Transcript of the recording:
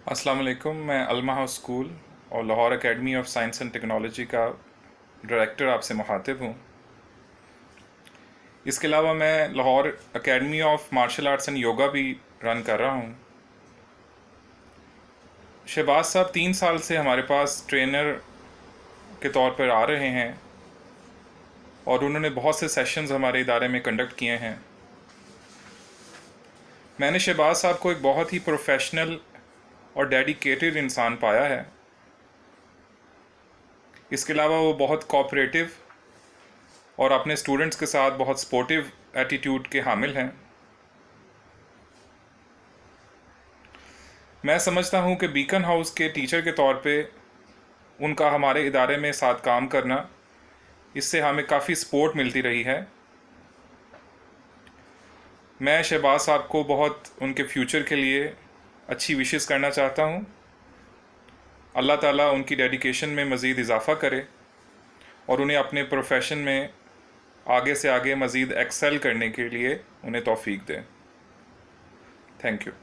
السلام علیکم. میں الماح اسکول اور Lahore academy of science and technology کا ڈائریکٹر آپ سے مخاطب ہوں. اس کے علاوہ میں Lahore academy of martial arts and yoga بھی رن کر رہا ہوں. شہباز صاحب 3 سال سے ہمارے پاس ٹرینر کے طور پر آ رہے ہیں اور انہوں نے بہت سے سیشنز ہمارے ادارے میں کنڈکٹ کیے ہیں. میں نے شہباز صاحب کو ایک بہت ہی پروفیشنل اور ڈیڈیکیٹڈ انسان پایا ہے. اس کے علاوہ وہ بہت کوآپریٹو اور اپنے اسٹوڈنٹس کے ساتھ بہت سپورٹیو ایٹیٹیوڈ کے حامل ہیں. میں سمجھتا ہوں کہ بیکن ہاؤس کے ٹیچر کے طور پہ ان کا ہمارے ادارے میں ساتھ کام کرنا، اس سے ہمیں کافی سپورٹ ملتی رہی ہے. میں شہباز صاحب کو بہت ان کے فیوچر کے لیے اچھی وشز کرنا چاہتا ہوں. اللہ تعالیٰ ان کی ڈیڈیکیشن میں مزید اضافہ کرے اور انہیں اپنے پروفیشن میں آگے سے آگے مزید ایکسل کرنے کے لیے انہیں توفیق دے. Thank you.